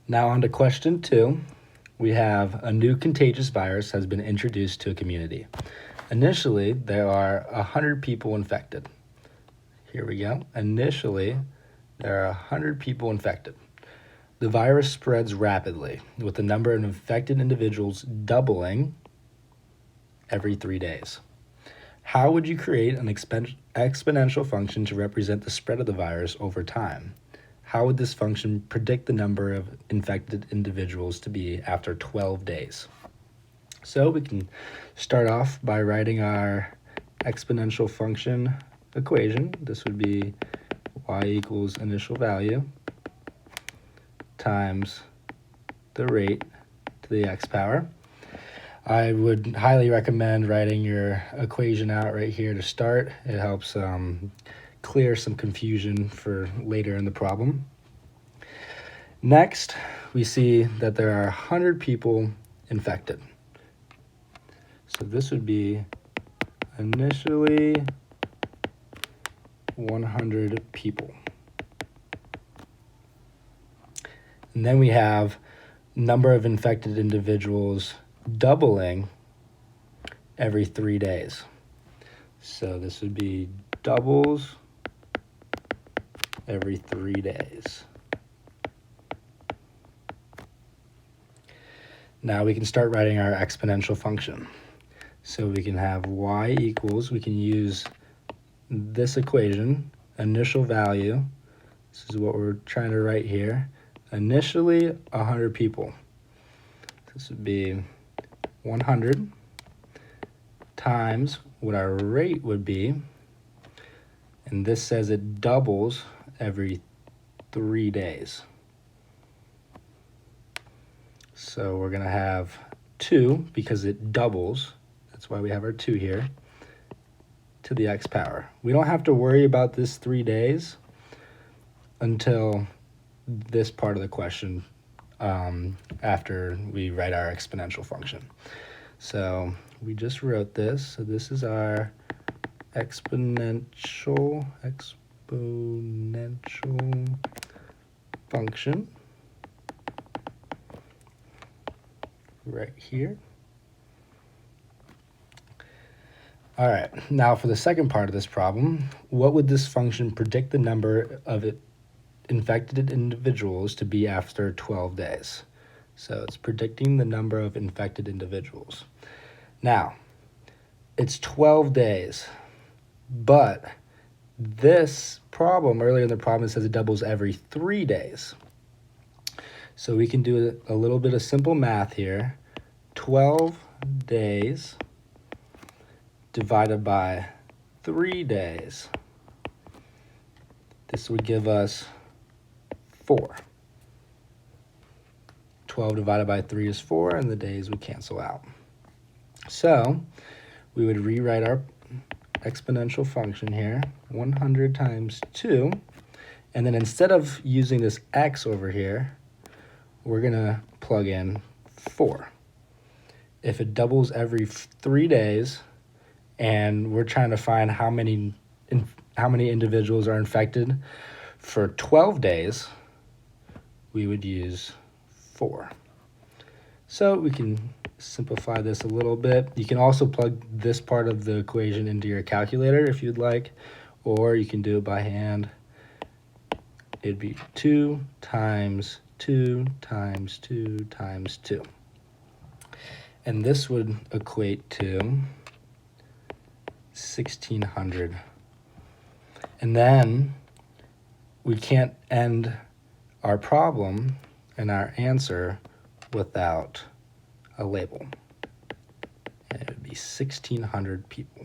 Now on to question 2. We have a new contagious virus has been introduced to a community. Initially, there are 100 people infected. Here we go. Initially, there are 100 people infected. The virus spreads rapidly, with the number of infected individuals doubling every 3 days. How would you create an exponential function to represent the spread of the virus over time? How would this function predict the number of infected individuals to be after 12 days? So we can start off by writing our exponential function equation. This would be y equals initial value times the rate to the x power. I would highly recommend writing your equation out right here to start. It helps clear some confusion for later in the problem. Next, we see that there are 100 people infected. So this would be initially 100 people. And then we have number of infected individuals doubling every 3 days. So this would be doubles every 3 days. Now we can start writing our exponential function. So we can have y equals, we can use this equation, initial value. This is what we're trying to write here. Initially, 100 people. This would be 100 times what our rate would be, and this says it doubles every 3 days. So we're going to have 2 because it doubles. That's why we have our 2 here to the x power. We don't have to worry about this 3 days until this part of the question after we write our exponential function. So we just wrote this. So this is our exponential function right here. All right, now for the second part of this problem, what would this function predict the number of infected individuals to be after 12 days? So it's predicting the number of infected individuals. Now, it's 12 days, but this problem, earlier in the problem, it says it doubles every 3 days. So we can do a little bit of simple math here. 12 days divided by 3 days. This would give us 4. 12 divided by 3 is 4, and the days would cancel out. So we would rewrite our exponential function here, 100 times 2, and then instead of using this x over here, we're going to plug in 4. If it doubles every 3 days, and we're trying to find how many individuals are infected for 12 days, we would use 4. So we can simplify this a little bit. You can also plug this part of the equation into your calculator if you'd like, or you can do it by hand. It'd be 2 times 2 times 2 times 2. And this would equate to 1,600. And then we can't end our problem and our answer without a label. And it would be 1,600 people.